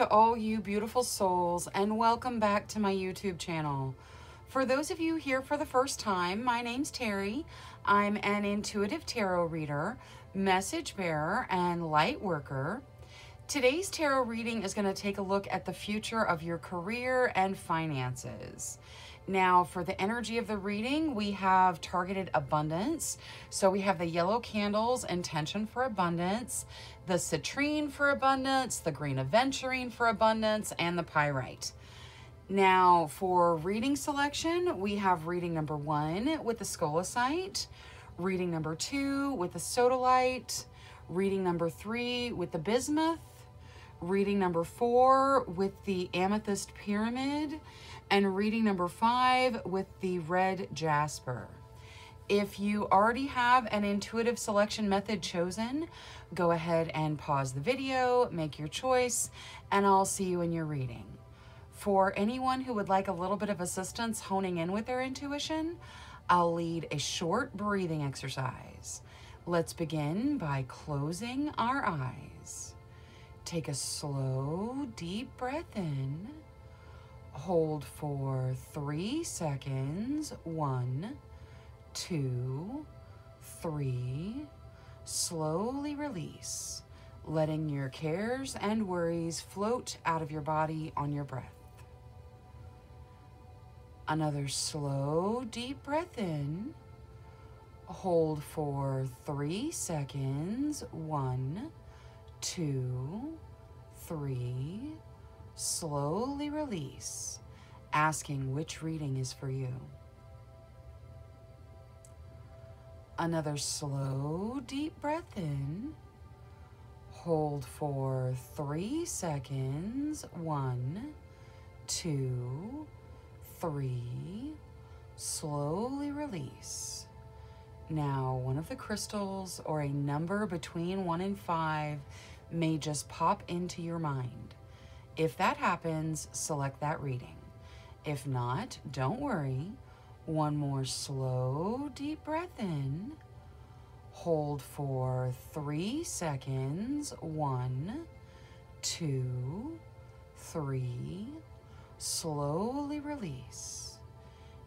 to all you beautiful souls, and welcome back to my YouTube channel. For those of you here for the first time, my name's Cheri. I'm an intuitive tarot reader, message bearer, and light worker. Today's tarot reading is going to take a look at the future of your career and finances. Now, for the energy of the reading, we have targeted abundance. So we have the yellow candles, intention for abundance, the citrine for abundance, the green aventurine for abundance, and the pyrite. Now, for reading selection, we have reading number 1 with the scolecite, reading number 2 with the sodalite, reading number 3 with the bismuth, reading number 4 with the amethyst pyramid, and reading number 5 with the red jasper. If you already have an intuitive selection method chosen, go ahead and pause the video, make your choice, and I'll see you in your reading. For anyone who would like a little bit of assistance honing in with their intuition, I'll lead a short breathing exercise. Let's begin by closing our eyes. Take a slow, deep breath in. Hold for 3 seconds. 1, 2, 3. Slowly release, letting your cares and worries float out of your body on your breath. Another slow, deep breath in. Hold for 3 seconds. 1, 2, 3. Slowly release, asking which reading is for you. Another slow, deep breath in. Hold for 3 seconds. 1, 2, 3. Slowly release. Now, one of the crystals or a number between 1 and 5 may just pop into your mind. If that happens, select that reading. If not, don't worry. One more slow, deep breath in. Hold for 3 seconds. 1, 2, 3. Slowly release.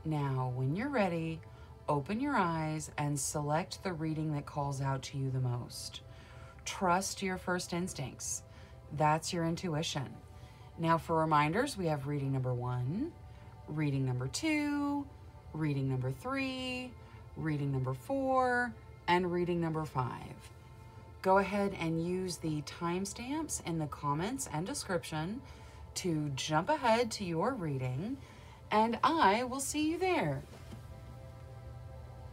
Now, when you're ready, open your eyes and select the reading that calls out to you the most. Trust your first instincts. That's your intuition. Now, for reminders, we have reading number 1, reading number 2, reading number 3, reading number 4, and reading number 5. Go ahead and use the timestamps in the comments and description to jump ahead to your reading, and I will see you there.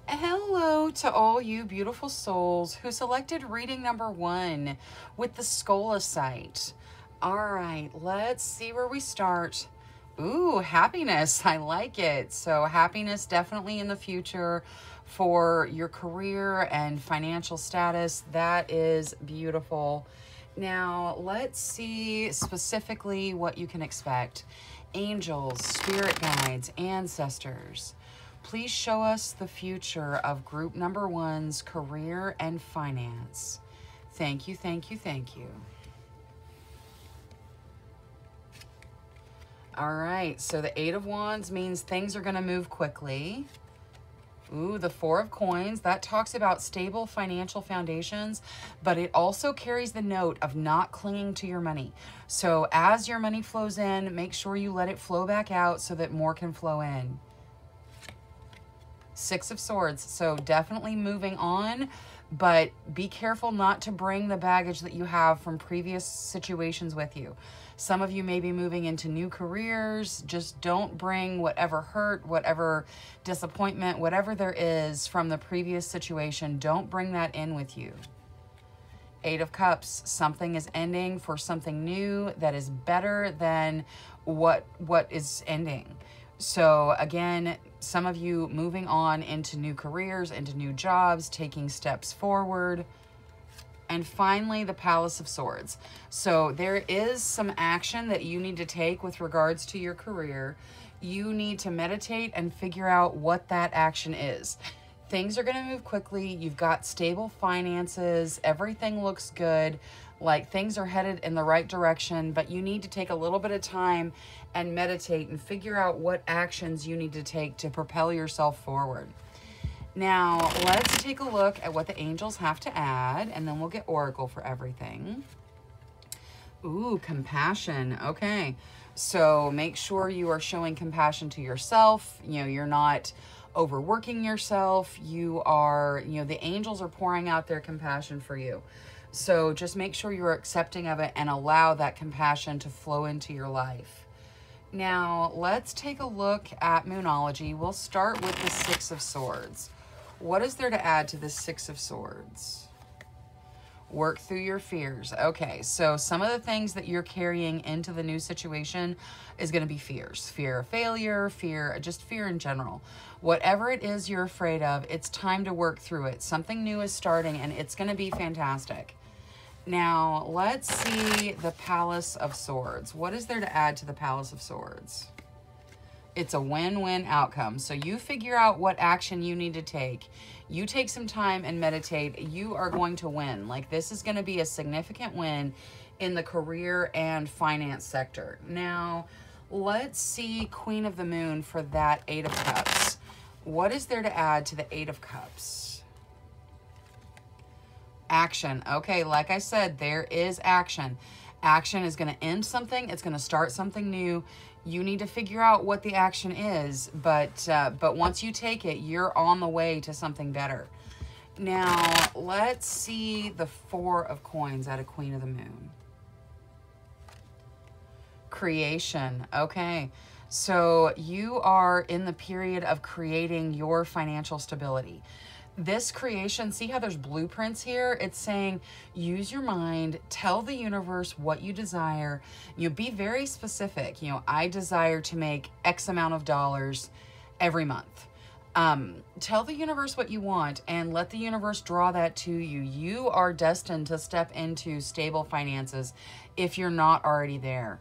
Hello to all you beautiful souls who selected reading number 1 with the scolecite. All right, let's see where we start. Ooh, happiness. I like it. So happiness definitely in the future for your career and financial status. That is beautiful. Now, let's see specifically what you can expect. Angels, spirit guides, ancestors. Please show us the future of group number 1's career and finance. Thank you, thank you, thank you. All right, so the 8 of Wands means things are going to move quickly. Ooh, the 4 of Coins, that talks about stable financial foundations, but it also carries the note of not clinging to your money. So as your money flows in, make sure you let it flow back out so that more can flow in. 6 of Swords, so definitely moving on, but be careful not to bring the baggage that you have from previous situations with you. Some of you may be moving into new careers. Just don't bring whatever hurt, whatever disappointment, whatever there is from the previous situation. Don't bring that in with you. 8 of Cups, something is ending for something new that is better than what is ending. So again, some of you moving on into new careers, into new jobs, taking steps forward. And finally, the Palace of Swords. So there is some action that you need to take with regards to your career. You need to meditate and figure out what that action is. Things are going to move quickly. You've got stable finances. Everything looks good. Like things are headed in the right direction, but you need to take a little bit of time and meditate and figure out what actions you need to take to propel yourself forward. Now, let's take a look at what the angels have to add, and then we'll get oracle for everything. Ooh, compassion. Okay. So make sure you are showing compassion to yourself. You know, you're not overworking yourself. You are, you know, the angels are pouring out their compassion for you. So just make sure you're accepting of it and allow that compassion to flow into your life. Now, let's take a look at Moonology. We'll start with the Six of Swords. What is there to add to the Six of Swords? Work through your fears. Okay, so some of the things that you're carrying into the new situation is going to be fears. Fear of failure, just fear in general. Whatever it is you're afraid of, it's time to work through it. Something new is starting and it's going to be fantastic. Now, let's see the Palace of Swords. What is there to add to the Palace of Swords? It's a win-win outcome. So you figure out what action you need to take. You take some time and meditate. You are going to win. Like, this is going to be a significant win in the career and finance sector. Now, let's see Queen of the Moon for that Eight of Cups. What is there to add to the Eight of Cups? Action. Okay, like I said, there is action. Action is going to end something. It's going to start something new. You need to figure out what the action is, but once you take it, you're on the way to something better. Now, let's see the Four of Coins out of Queen of the Moon. Creation. Okay, so you are in the period of creating your financial stability. This creation, see how there's blueprints here? It's saying use your mind, tell the universe what you desire. You know, be very specific. You know, I desire to make X amount of dollars every month. Tell the universe what you want and let the universe draw that to you. You are destined to step into stable finances if you're not already there.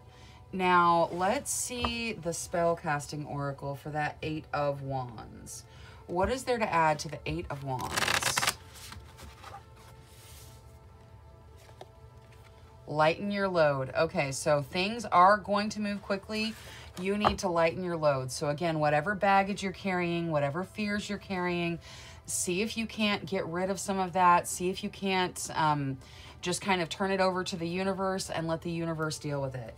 Now, let's see the spell casting oracle for that Eight of Wands. What is there to add to the Eight of Wands? Lighten your load. Okay, so things are going to move quickly. You need to lighten your load. So again, whatever baggage you're carrying, whatever fears you're carrying, see if you can't get rid of some of that. See if you can't just kind of turn it over to the universe and let the universe deal with it.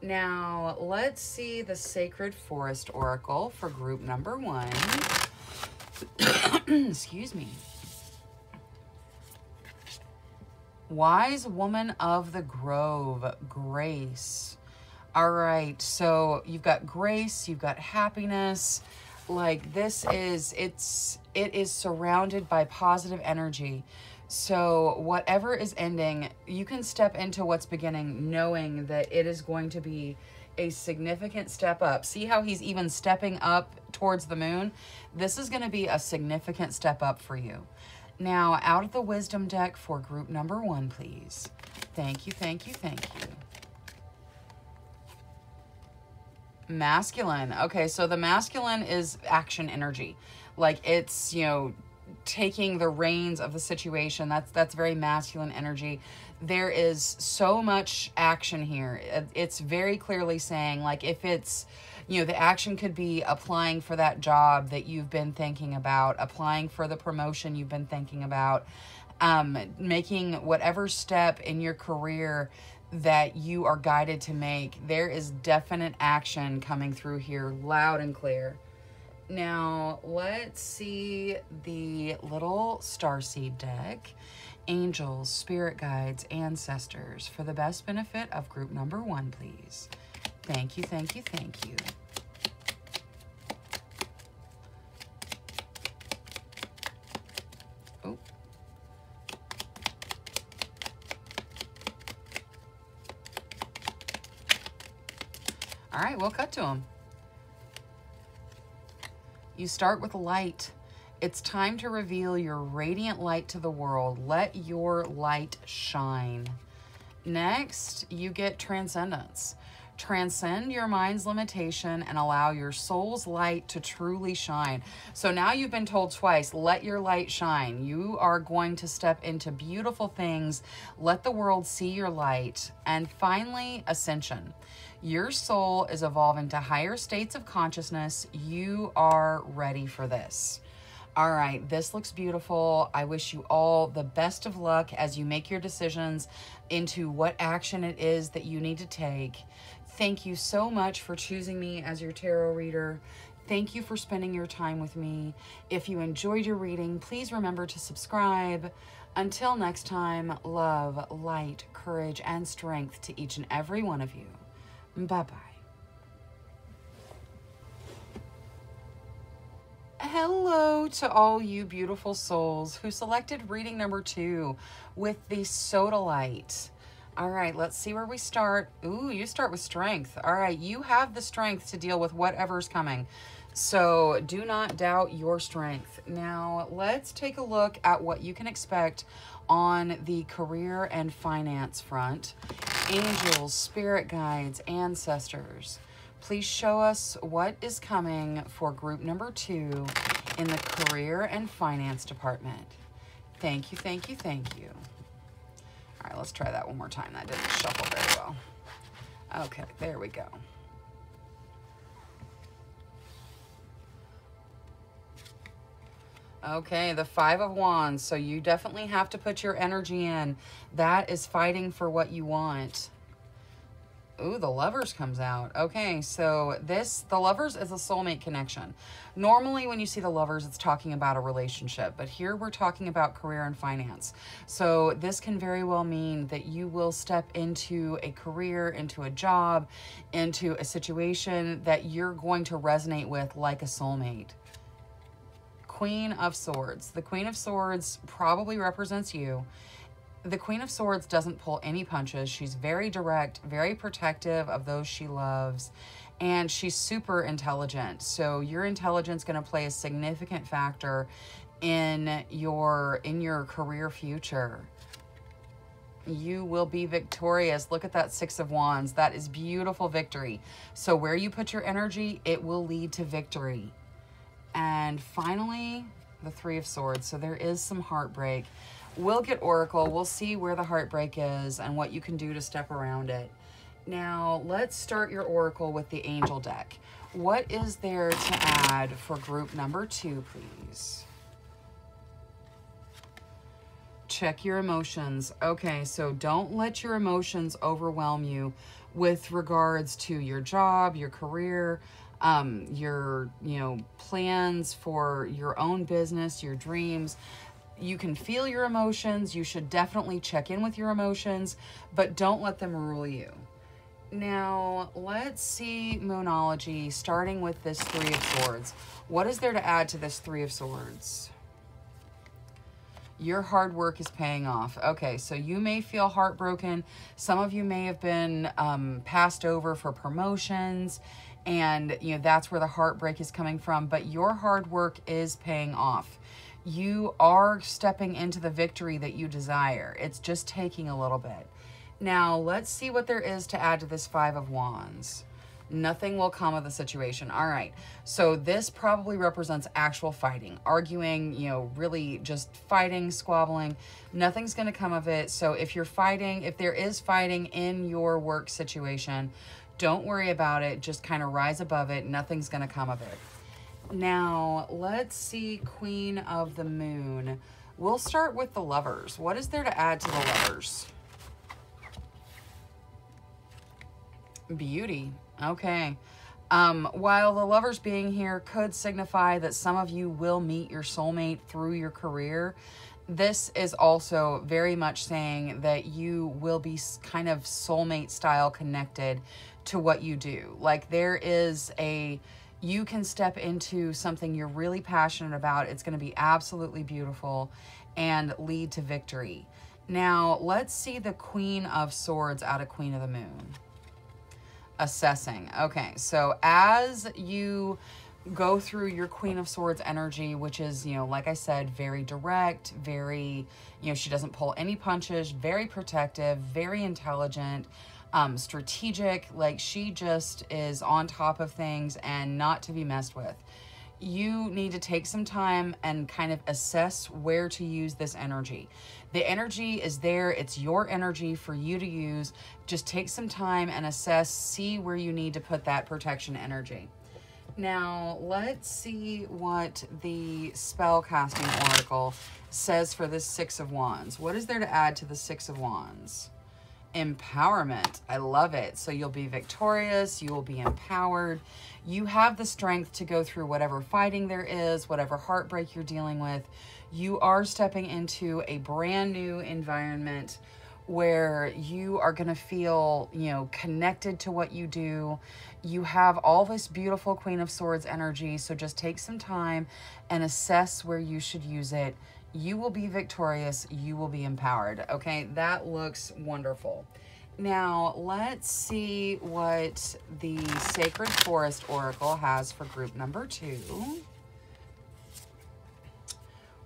Now, let's see the Sacred Forest Oracle for group number 1. Excuse me. Wise Woman of the Grove, Grace. All right, so you've got grace, you've got happiness. Like this is, it is surrounded by positive energy. So whatever is ending, you can step into what's beginning knowing that it is going to be a significant step up. See how he's even stepping up towards the moon? This is going to be a significant step up for you. Now, out of the wisdom deck for group number 1, please. Thank you, thank you, thank you. Masculine. Okay, so the masculine is action energy. Like it's, you know, taking the reins of the situation. That's very masculine energy. There is so much action here. It's very clearly saying, like, if it's, you know, the action could be applying for that job that you've been thinking about, applying for the promotion you've been thinking about, making whatever step in your career that you are guided to make. There is definite action coming through here, loud and clear. Now, let's see the little starseed deck. Angels, spirit guides, ancestors, for the best benefit of group number 1, please. Thank you, thank you, thank you. Oh. All right, we'll cut to them. You start with light. It's time to reveal your radiant light to the world. Let your light shine. Next, you get transcendence. Transcend your mind's limitation and allow your soul's light to truly shine. So now you've been told twice, let your light shine. You are going to step into beautiful things. Let the world see your light. And finally, ascension. Your soul is evolving to higher states of consciousness. You are ready for this. All right, this looks beautiful. I wish you all the best of luck as you make your decisions into what action it is that you need to take. Thank you so much for choosing me as your tarot reader. Thank you for spending your time with me. If you enjoyed your reading, please remember to subscribe. Until next time, love, light, courage, and strength to each and every one of you. Bye-bye. Hello to all you beautiful souls who selected reading number 2 with the soda light. All right, let's see where we start. Ooh, you start with strength. All right, you have the strength to deal with whatever's coming. So do not doubt your strength. Now, let's take a look at what you can expect on the career and finance front. Angels, spirit guides, ancestors. Please show us what is coming for group number 2 in the career and finance department. Thank you, thank you, thank you. All right, let's try that one more time. That didn't shuffle very well. Okay, there we go. Okay, the 5 of Wands. So you definitely have to put your energy in. That is fighting for what you want. Ooh, the Lovers comes out. Okay, so the Lovers is a soulmate connection. Normally when you see the Lovers, it's talking about a relationship, but here we're talking about career and finance. So this can very well mean that you will step into a career, into a job, into a situation that you're going to resonate with like a soulmate. Queen of Swords. The Queen of Swords probably represents you. The Queen of Swords doesn't pull any punches. She's very direct, very protective of those she loves, and she's super intelligent. So your intelligence is going to play a significant factor in your career future. You will be victorious. Look at that 6 of Wands. That is beautiful victory. So where you put your energy, it will lead to victory. And finally, the 3 of Swords. So there is some heartbreak. We'll get Oracle. We'll see where the heartbreak is and what you can do to step around it. Now, let's start your Oracle with the Angel deck. What is there to add for group number 2, please? Check your emotions. Okay, so don't let your emotions overwhelm you with regards to your job, your career, your, plans for your own business, your dreams. You can feel your emotions. You should definitely check in with your emotions, but don't let them rule you. Now, let's see Moonology, starting with this 3 of Swords. What is there to add to this 3 of Swords? Your hard work is paying off. Okay, so you may feel heartbroken. Some of you may have been passed over for promotions, and that's where the heartbreak is coming from, but your hard work is paying off. You are stepping into the victory that you desire. It's just taking a little bit. Now, let's see what there is to add to this 5 of Wands. Nothing will come of the situation. All right. So this probably represents actual fighting, arguing, really just fighting, squabbling. Nothing's going to come of it. So if you're fighting, if there is fighting in your work situation, don't worry about it. Just kind of rise above it. Nothing's going to come of it. Now, let's see Queen of the Moon. We'll start with the Lovers. What is there to add to the Lovers? Beauty. Okay. While the Lovers being here could signify that some of you will meet your soulmate through your career, this is also very much saying that you will be kind of soulmate style connected to what you do. Like you can step into something you're really passionate about. It's going to be absolutely beautiful and lead to victory. Now, let's see the Queen of Swords out of Queen of the Moon. Assessing. Okay, so as you go through your Queen of Swords energy, which is, like I said, very direct, very, she doesn't pull any punches, very protective, very intelligent, strategic. Like, she just is on top of things and not to be messed with. You need to take some time and kind of assess where to use this energy. The energy is there. It's your energy for you to use. Just take some time and assess, see where you need to put that protection energy. Now, let's see what the spell casting oracle says for this Six of Wands. What is there to add to the Six of Wands? Empowerment. I love it. So you'll be victorious. You will be empowered. You have the strength to go through whatever fighting there is, whatever heartbreak you're dealing with. You are stepping into a brand new environment where you are going to feel, connected to what you do. You have all this beautiful Queen of Swords energy. So just take some time and assess where you should use it. You will be victorious. You will be empowered. Okay, that looks wonderful. Now, let's see what the Sacred Forest Oracle has for group number 2.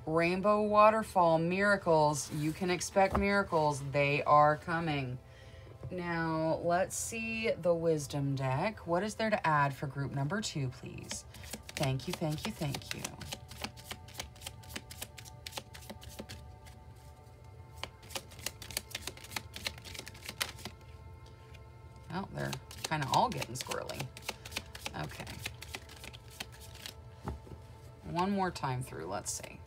Rainbow Waterfall, miracles. You can expect miracles. They are coming. Now, let's see the Wisdom deck. What is there to add for group number 2, please? Thank you, thank you, thank you. Oh, they're kind of all getting squirrely. Okay. One more time through, let's see.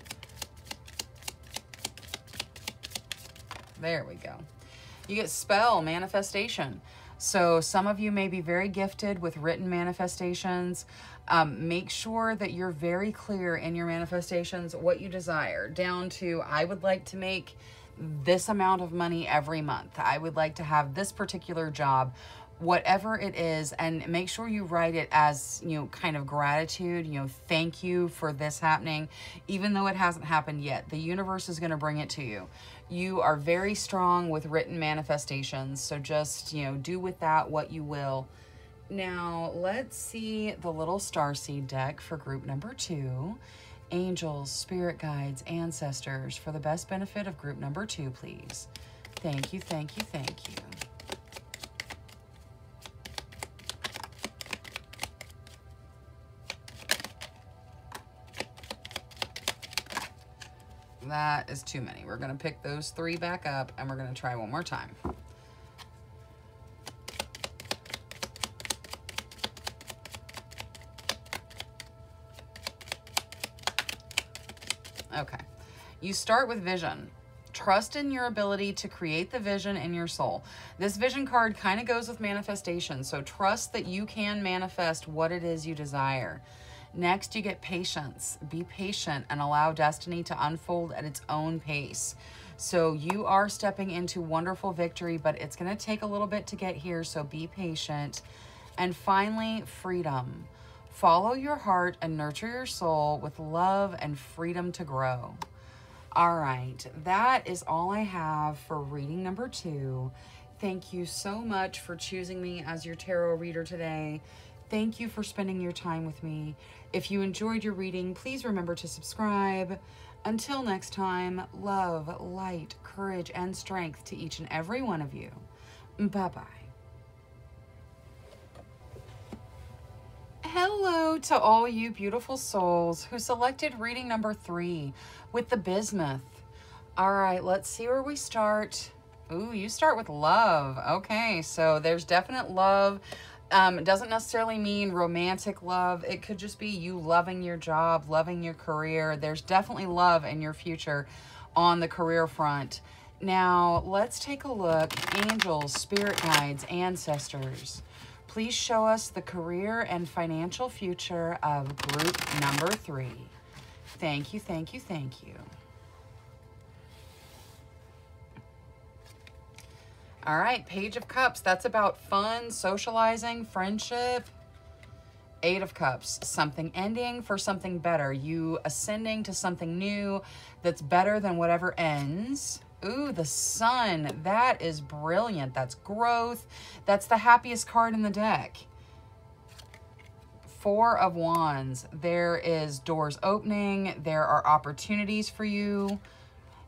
There we go. You get spell, manifestation. So some of you may be very gifted with written manifestations. Make sure that you're very clear in your manifestations, what you desire, down to, I would like to make this amount of money every month. I would like to have this particular job, whatever it is, and make sure you write it as, kind of gratitude, thank you for this happening, even though it hasn't happened yet. The universe is going to bring it to you. You are very strong with written manifestations, so just, do with that what you will. Now, let's see the little starseed deck for group number 2. Angels, spirit guides, ancestors, for the best benefit of group number 2, please. Thank you, thank you, thank you. That is too many. We're going to pick those 3 back up and we're going to try one more time. Okay. You start with vision. Trust in your ability to create the vision in your soul. This vision card kind of goes with manifestation. So trust that you can manifest what it is you desire. Next, you get patience. Be patient and allow destiny to unfold at its own pace. So you are stepping into wonderful victory, but it's going to take a little bit to get here, so be patient. And finally, freedom. Follow your heart and nurture your soul with love and freedom to grow. All right, that is all I have for reading number 2. Thank you so much for choosing me as your tarot reader today. Thank you for spending your time with me. If you enjoyed your reading, please remember to subscribe. Until next time, love, light, courage, and strength to each and every one of you. Bye-bye. Hello to all you beautiful souls who selected reading number 3 with the bismuth. All right, let's see where we start. Ooh, you start with love. Okay, so there's definite love. It doesn't necessarily mean romantic love. It could just be you loving your job, loving your career. There's definitely love in your future on the career front. Now, let's take a look. Angels, spirit guides, ancestors. Please show us the career and financial future of group number 3. Thank you, thank you, thank you. All right, Page of Cups. That's about fun, socializing, friendship. 8 of Cups. Something ending for something better. You ascending to something new that's better than whatever ends. Ooh, the Sun. That is brilliant. That's growth. That's the happiest card in the deck. 4 of Wands. There is doors opening. There are opportunities for you.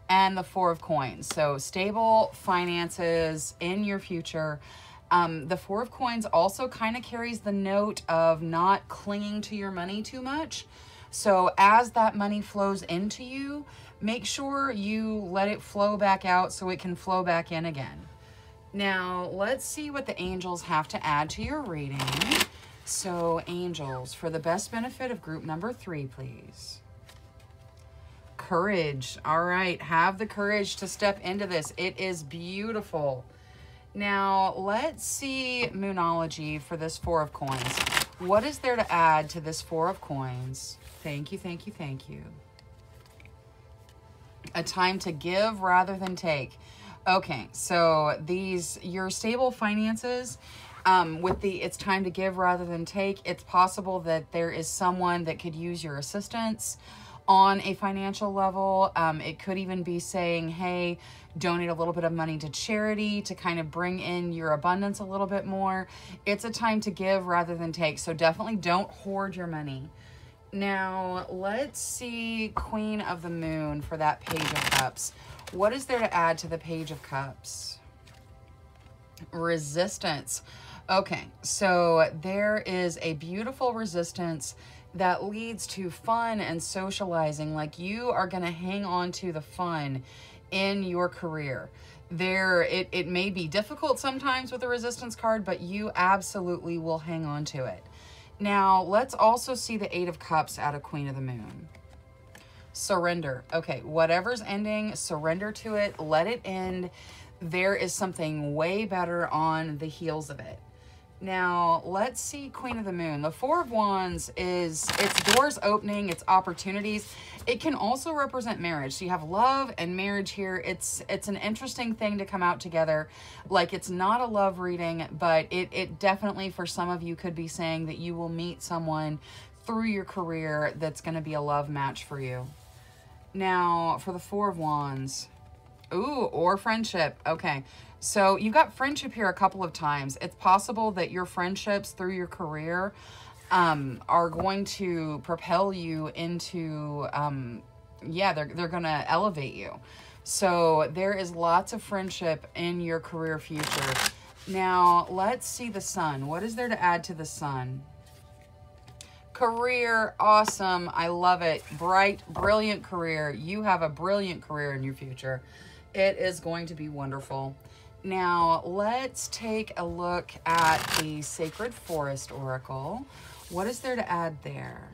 And the 4 of Coins. So stable finances in your future. The Four of Coins also kind of carries the note of not clinging to your money too much. So as that money flows into you, make sure you let it flow back out so it can flow back in again. Now, let's see what the angels have to add to your reading. So, angels, for the best benefit of group number 3, please. Courage. All right, have the courage to step into this. It is beautiful. Now, let's see Moonology for this Four of Coins. What is there to add to this Four of Coins? Thank you, thank you, thank you. A time to give rather than take. Okay, so your stable finances, with the it's time to give rather than take, it's possible that there is someone that could use your assistance on a financial level. It could even be saying, hey, donate a little bit of money to charity to kind of bring in your abundance a little bit more. It's a time to give rather than take, so definitely don't hoard your money. Now, let's see Queen of the Moon for that Page of Cups. What is there to add to the Page of Cups? Resistance. Okay, so there is a beautiful resistance that leads to fun and socializing. Like, you are going to hang on to the fun in your career. It may be difficult sometimes with the resistance card, but you absolutely will hang on to it. Now, let's also see the Eight of Cups out of Queen of the Moon. Surrender. Okay, whatever's ending, surrender to it. Let it end. There is something way better on the heels of it. Now, let's see Queen of the Moon. The Four of Wands it's doors opening, it's opportunities. It can also represent marriage. So you have love and marriage here. It's an interesting thing to come out together. Like, it's not a love reading, but it definitely, for some of you, could be saying that you will meet someone through your career that's going to be a love match for you. Now, for the Four of Wands, ooh, or friendship. Okay, so you've got friendship here a couple of times. It's possible that your friendships through your career are going to propel you into, yeah, they're going to elevate you. So there is lots of friendship in your career future. Now, let's see the Sun. What is there to add to the Sun? Career, awesome. I love it. Bright, brilliant career. You have a brilliant career in your future. It is going to be wonderful. Now, let's take a look at the Sacred Forest Oracle. What is there to add there?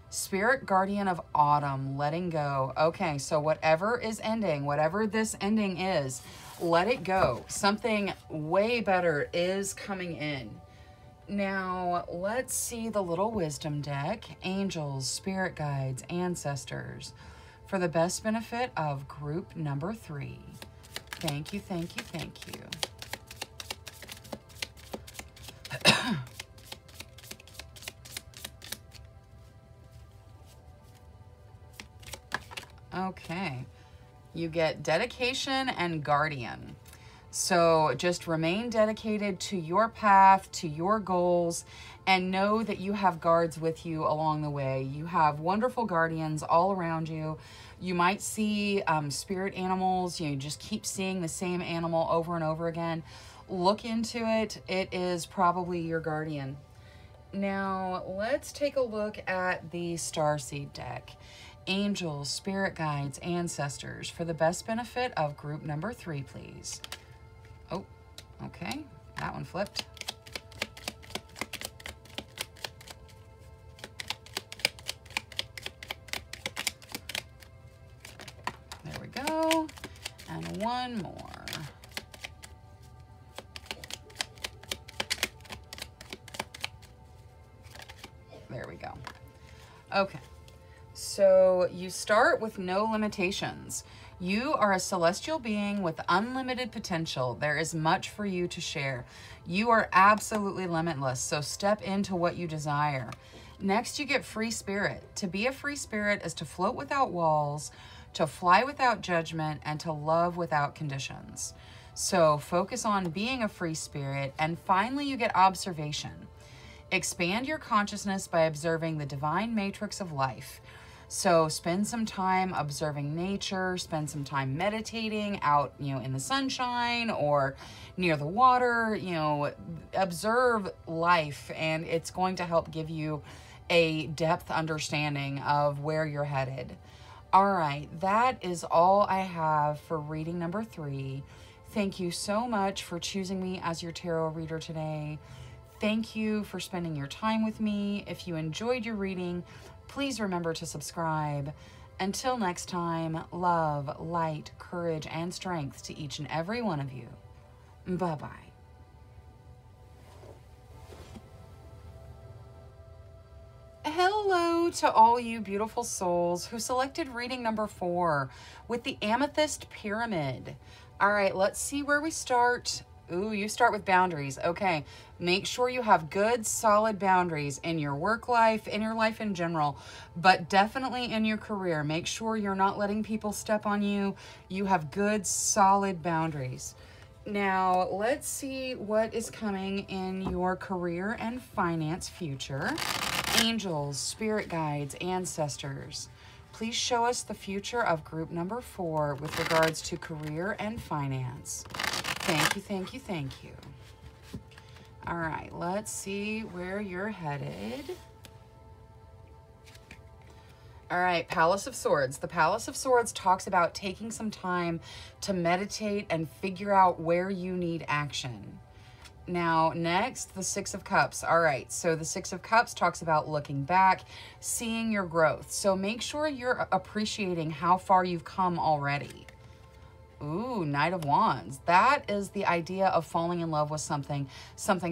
Spirit Guardian of Autumn, letting go. Okay, so whatever is ending, whatever this ending is, let it go. Something way better is coming in. Now, let's see the little wisdom deck. Angels, spirit guides, ancestors, for the best benefit of group number 3. Thank you, thank you, thank you. Okay, you get dedication and guardian. So just remain dedicated to your path, to your goals, and know that you have guards with you along the way. You have wonderful guardians all around you. You might see spirit animals. You just keep seeing the same animal over and over again. Look into it. It is probably your guardian. Now, let's take a look at the Starseed deck. Angels, spirit guides, ancestors, for the best benefit of group number 3, please. Oh, okay. That one flipped. There we go. And one more. There we go. Okay. So you start with no limitations. You are a celestial being with unlimited potential. There is much for you to share. You are absolutely limitless, so step into what you desire. Next, you get free spirit. To be a free spirit is to float without walls, to fly without judgment, and to love without conditions. So focus on being a free spirit. And finally, you get observation. Expand your consciousness by observing the divine matrix of life. So spend some time observing nature, spend some time meditating out, in the sunshine or near the water, observe life, and it's going to help give you a depth understanding of where you're headed. All right, that is all I have for reading number 3. Thank you so much for choosing me as your tarot reader today. Thank you for spending your time with me. If you enjoyed your reading, please remember to subscribe. Until next time, love, light, courage, and strength to each and every one of you. Bye-bye. Hello to all you beautiful souls who selected reading number 4 with the Amethyst Pyramid. All right, let's see where we start. Ooh, you start with boundaries. Okay, make sure you have good, solid boundaries in your work life, in your life in general, but definitely in your career. Make sure you're not letting people step on you. You have good, solid boundaries. Now, let's see what is coming in your career and finance future. Angels, spirit guides, ancestors, please show us the future of group number 4 with regards to career and finance. Thank you, thank you, thank you. All right, let's see where you're headed. All right, Palace of Swords. The Palace of Swords talks about taking some time to meditate and figure out where you need action. Now, next, the Six of Cups. All right, so the Six of Cups talks about looking back, seeing your growth. So make sure you're appreciating how far you've come already. Ooh, Knight of Wands. That is the idea of falling in love with something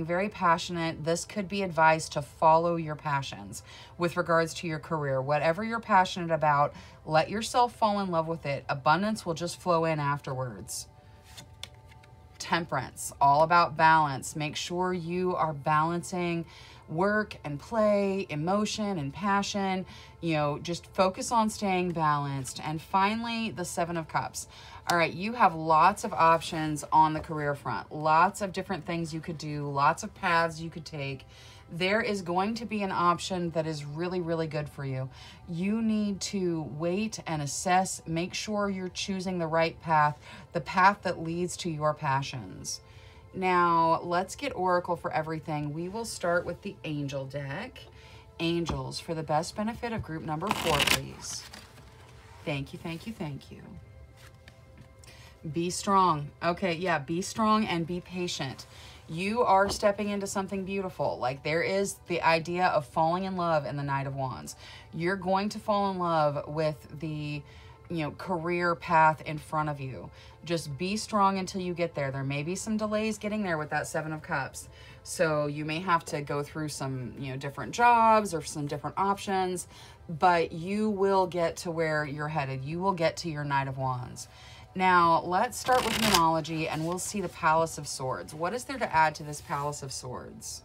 very passionate. This could be advice to follow your passions with regards to your career. Whatever you're passionate about, let yourself fall in love with it. Abundance will just flow in afterwards. Temperance, all about balance. Make sure you are balancing work and play, emotion and passion. Just focus on staying balanced. And finally, the Seven of Cups. All right, you have lots of options on the career front. Lots of different things you could do, lots of paths you could take. There is going to be an option that is really, really good for you. You need to wait and assess. Make sure you're choosing the right path, the path that leads to your passions. Now, let's get Oracle for everything. We will start with the Angel deck. Angels, for the best benefit of group number 4, please. Thank you, thank you, thank you. Be strong. Okay, yeah, be strong and be patient. You are stepping into something beautiful. Like, there is the idea of falling in love in the Knight of Wands. You're going to fall in love with the, career path in front of you. Just be strong until you get there. There may be some delays getting there with that Seven of Cups. So you may have to go through some, different jobs or some different options, but you will get to where you're headed. You will get to your Knight of Wands. Now, let's start with Monology, and we'll see the Palace of Swords. What is there to add to this Palace of Swords?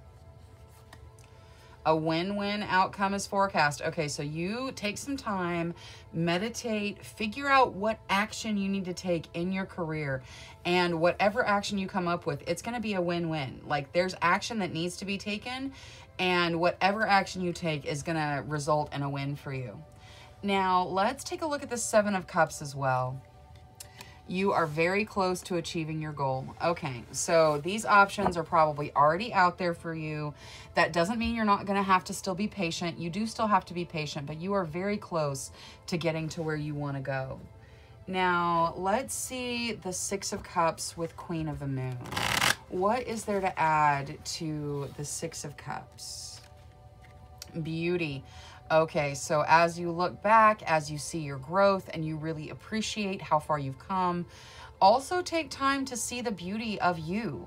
A win-win outcome is forecast. Okay, so you take some time, meditate, figure out what action you need to take in your career, and whatever action you come up with, it's going to be a win-win. Like, there's action that needs to be taken, and whatever action you take is going to result in a win for you. Now, let's take a look at the Seven of Cups as well. You are very close to achieving your goal. Okay, so these options are probably already out there for you. That doesn't mean you're not going to have to still be patient. You do still have to be patient, but you are very close to getting to where you want to go. Now, let's see the Six of Cups with Queen of the Moon. What is there to add to the Six of Cups? Beauty. Okay, so as you look back, as you see your growth and you really appreciate how far you've come, also take time to see the beauty of you.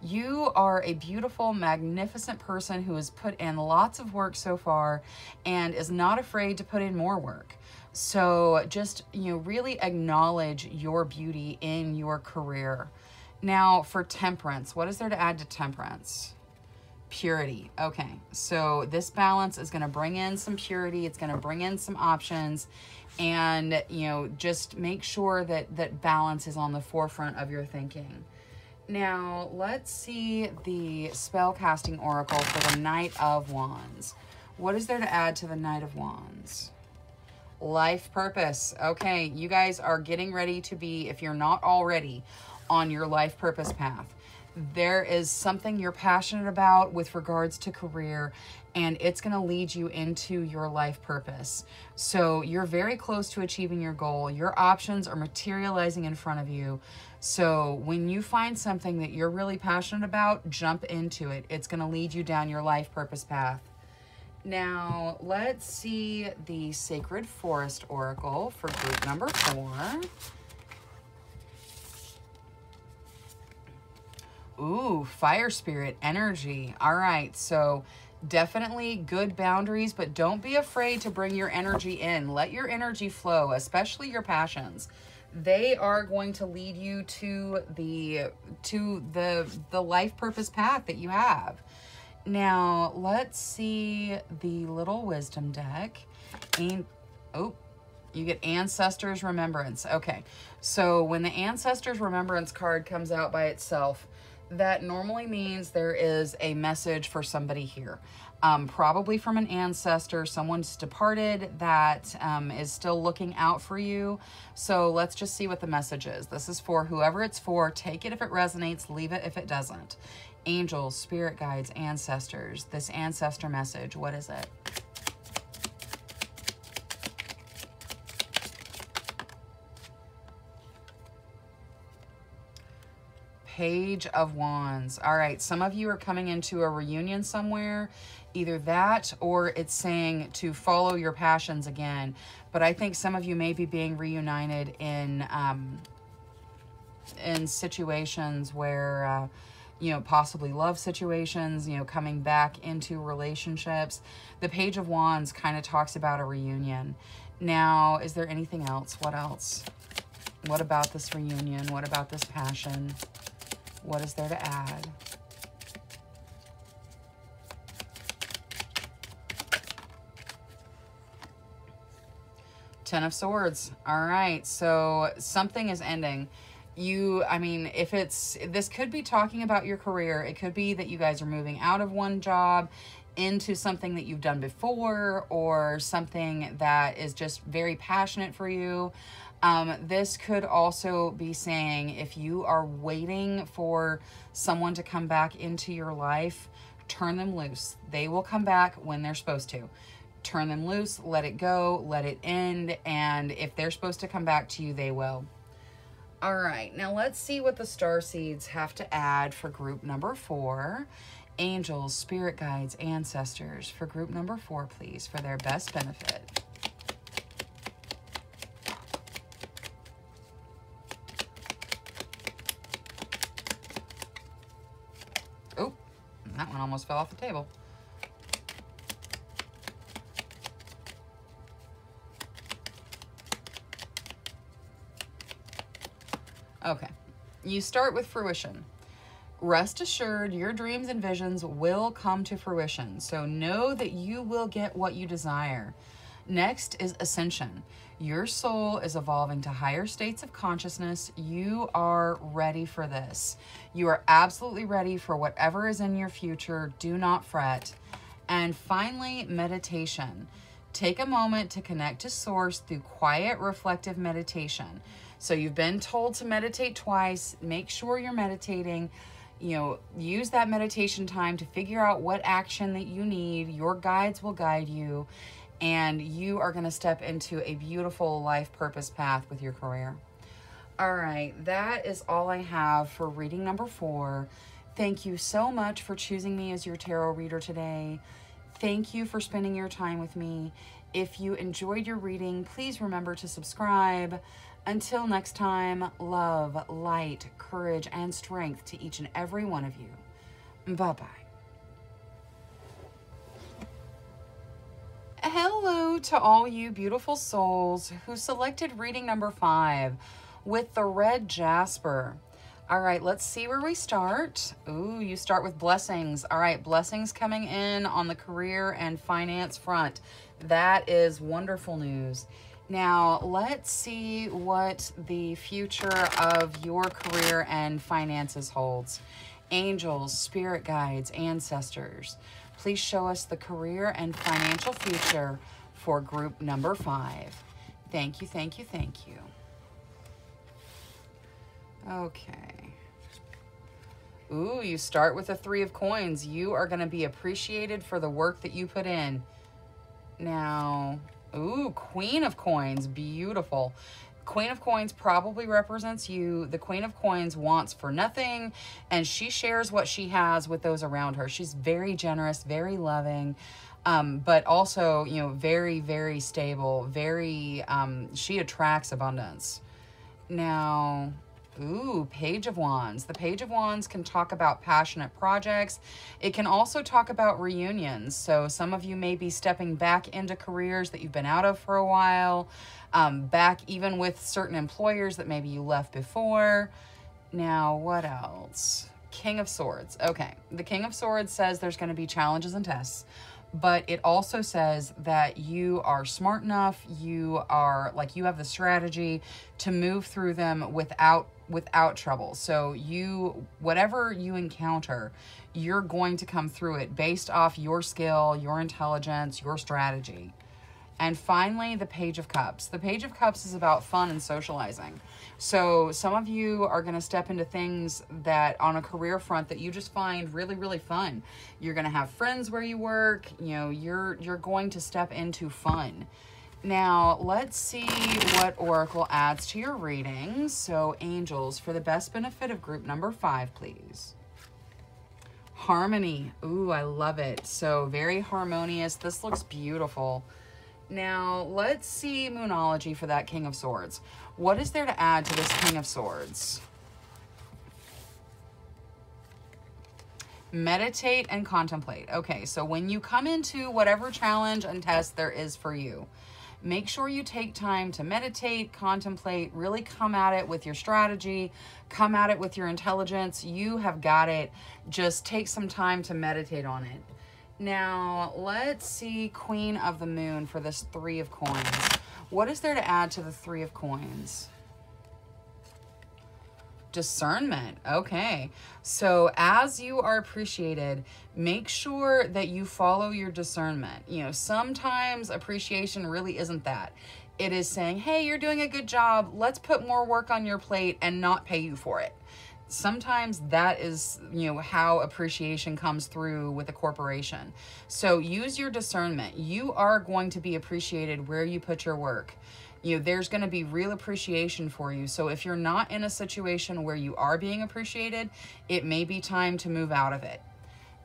You are a beautiful, magnificent person who has put in lots of work so far and is not afraid to put in more work. So just, really acknowledge your beauty in your career. Now, for Temperance, what is there to add to Temperance? Purity. Okay, so this balance is going to bring in some purity. It's going to bring in some options, and just make sure that balance is on the forefront of your thinking. Now, let's see the spell casting oracle for the Knight of Wands. What is there to add to the Knight of Wands? life purpose. Okay, you guys are getting ready to be, if you're not already, on your life purpose path. There is something you're passionate about with regards to career, and it's going to lead you into your life purpose. So you're very close to achieving your goal. Your options are materializing in front of you. So when you find something that you're really passionate about, jump into it. It's going to lead you down your life purpose path. Now, let's see the Sacred Forest Oracle for group number 4. Ooh, fire spirit energy. All right, so definitely good boundaries, but don't be afraid to bring your energy in. Let your energy flow, especially your passions. They are going to lead you to the life purpose path that you have. Now, let's see the Little Wisdom deck. And oh, you get Ancestors Remembrance. Okay, so when the Ancestors Remembrance card comes out by itself, that normally means there is a message for somebody here. Probably from an ancestor, someone's departed that is still looking out for you. So let's just see what the message is. This is for whoever it's for. Take it if it resonates, leave it if it doesn't. Angels, spirit guides, ancestors. This ancestor message, what is it? Page of Wands. All right, some of you are coming into a reunion somewhere, either that or it's saying to follow your passions again. But I think some of you may be being reunited in situations where, you know, possibly love situations, you know, coming back into relationships. The Page of Wands kind of talks about a reunion. Now, is there anything else? What else? What about this reunion? What about this passion? What is there to add? Ten of Swords. All right, so something is ending. I mean, if this could be talking about your career. It could be that you guys are moving out of one job into something that you've done before, or something that is just very passionate for you. This could also be saying if you are waiting for someone to come back into your life, turn them loose. They will come back when they're supposed to. Turn them loose, let it go, let it end, and if they're supposed to come back to you, they will. All right, now let's see what the starseeds have to add for group number 4. Angels, spirit guides, ancestors for group number 4, please, for their best benefit. Oh, that one almost fell off the table. Okay, you start with fruition. Rest assured, your dreams and visions will come to fruition. So know that you will get what you desire. Next is ascension. Your soul is evolving to higher states of consciousness. You are ready for this. You are absolutely ready for whatever is in your future. Do not fret. And finally, meditation. Take a moment to connect to Source through quiet, reflective meditation. So you've been told to meditate twice. Make sure you're meditating. You know, use that meditation time to figure out what action that you need. Your guides will guide you, and you are going to step into a beautiful life purpose path with your career. All right, that is all I have for reading number 4. Thank you so much for choosing me as your tarot reader today. Thank you for spending your time with me. If you enjoyed your reading, please remember to subscribe. Until next time, love, light, courage, and strength to each and every one of you. Bye-bye. Hello to all you beautiful souls who selected reading number 5 with the red jasper. All right, let's see where we start. Ooh, you start with blessings. All right, blessings coming in on the career and finance front. That is wonderful news. Now, let's see what the future of your career and finances holds. Angels, spirit guides, ancestors, please show us the career and financial future for group number 5. Thank you, thank you, thank you. Okay. Ooh, you start with a 3 of coins. You are going to be appreciated for the work that you put in. Now, ooh, Queen of Coins. Beautiful. Queen of Coins probably represents you. The Queen of Coins wants for nothing, and she shares what she has with those around her. She's very generous, very loving, but also, you know, very, very stable, very, she attracts abundance. Now, ooh, Page of Wands. The Page of Wands can talk about passionate projects. It can also talk about reunions. So some of you may be stepping back into careers that you've been out of for a while, back even with certain employers that maybe you left before. Now, what else? King of Swords. Okay, the King of Swords says there's going to be challenges and tests, but it also says that you are smart enough, you are, like, you have the strategy to move through them without trouble. So you, whatever you encounter, you're going to come through it based off your skill, your intelligence, your strategy. And finally, the Page of Cups. The Page of Cups is about fun and socializing. So some of you are going to step into things that on a career front that you just find really, really fun. You're going to have friends where you work. You know, you're going to step into fun. Now, let's see what Oracle adds to your reading. So, angels, for the best benefit of group number 5, please. Harmony. Ooh, I love it. So, very harmonious. This looks beautiful. Now, let's see Moonology for that King of Swords. What is there to add to this King of Swords? Meditate and contemplate. Okay, so when you come into whatever challenge and test there is for you, make sure you take time to meditate, contemplate, really come at it with your strategy, come at it with your intelligence. You have got it. Just take some time to meditate on it. Now, let's see Queen of the Moon for this 3 of coins. What is there to add to the 3 of coins? Discernment. Okay. So as you are appreciated, make sure that you follow your discernment. You know, sometimes appreciation really isn't that. It is saying, hey, you're doing a good job. Let's put more work on your plate and not pay you for it. Sometimes that is, you know, how appreciation comes through with a corporation. So use your discernment. You are going to be appreciated where you put your work. You know, there's going to be real appreciation for you. So if you're not in a situation where you are being appreciated, it may be time to move out of it.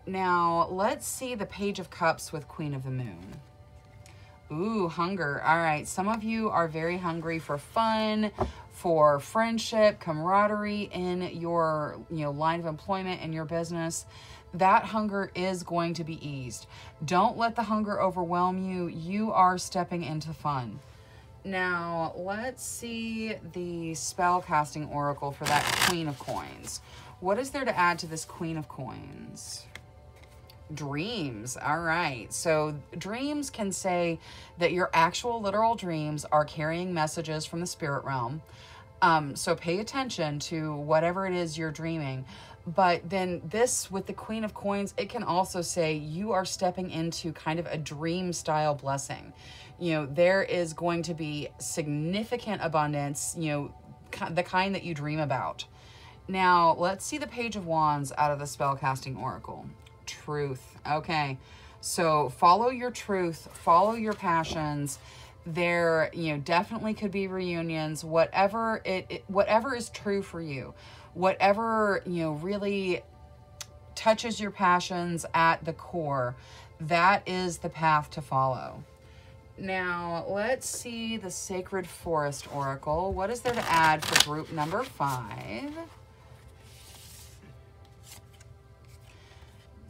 Now, let's see the Page of Cups with Queen of the Moon. Ooh, hunger. All right. Some of you are very hungry for fun, for friendship, camaraderie in your, you know, line of employment and your business. That hunger is going to be eased. Don't let the hunger overwhelm you. You are stepping into fun. Now, let's see the spell casting oracle for that Queen of Coins. What is there to add to this Queen of Coins? Dreams. All right. So dreams can say that your actual literal dreams are carrying messages from the spirit realm. So pay attention to whatever it is you're dreaming. But then this with the Queen of Coins, it can also say you are stepping into kind of a dream style blessing. You know, there is going to be significant abundance, you know, the kind that you dream about. Now, let's see the Page of Wands out of the spellcasting oracle. Truth. Okay. So follow your truth, follow your passions. There, you know, definitely could be reunions, whatever whatever is true for you, whatever, you know, really touches your passions at the core, that is the path to follow. Now, let's see the Sacred Forest Oracle. What is there to add for group number 5?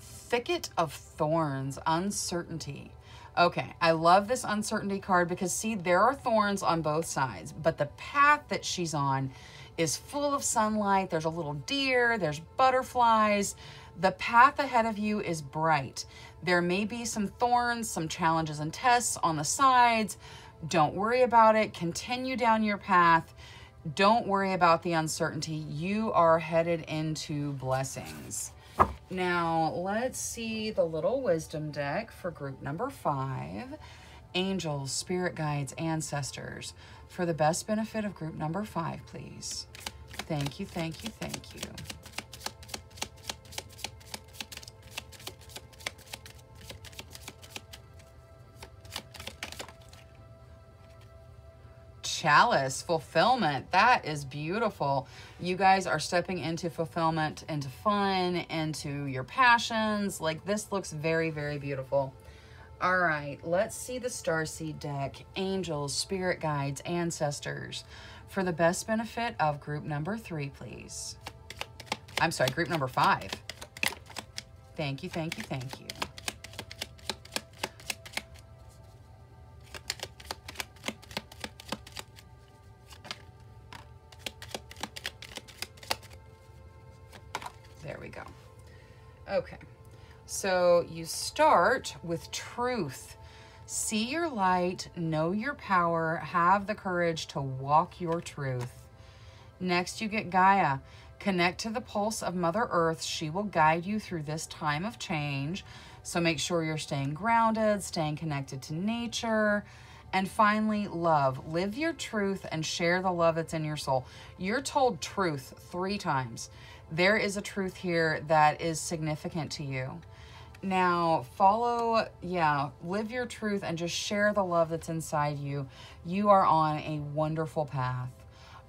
Thicket of Thorns, uncertainty. Okay, I love this uncertainty card because, see, there are thorns on both sides, but the path that she's on is full of sunlight. There's a little deer, there's butterflies. The path ahead of you is bright. There may be some thorns, some challenges and tests on the sides. Don't worry about it. Continue down your path. Don't worry about the uncertainty. You are headed into blessings. Now, let's see the Little Wisdom deck for group number 5. angels, spirit guides, ancestors, for the best benefit of group number 5, please. Thank you, thank you, thank you. Chalice, fulfillment. That is beautiful. You guys are stepping into fulfillment, into fun, into your passions. Like, this looks very, very beautiful. All right, let's see the Starseed deck. Angels, spirit guides, ancestors, for the best benefit of group number 3, please. I'm sorry, group number 5. Thank you, thank you, thank you. There we go. Okay, so you start with truth. See your light, know your power, have the courage to walk your truth. Next, you get Gaia. Connect to the pulse of Mother Earth. She will guide you through this time of change. So make sure you're staying grounded, staying connected to nature. And finally, love. Live your truth and share the love that's in your soul. You're told truth 3 times. There is a truth here that is significant to you. Now, live your truth and just share the love that's inside you. You are on a wonderful path.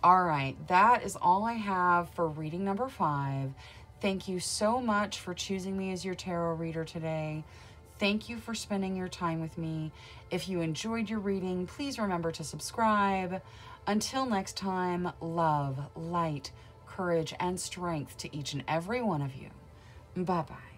All right, that is all I have for reading number 5. Thank you so much for choosing me as your tarot reader today. Thank you for spending your time with me. If you enjoyed your reading, please remember to subscribe. Until next time, love, light, courage, and strength to each and every one of you. Bye-bye.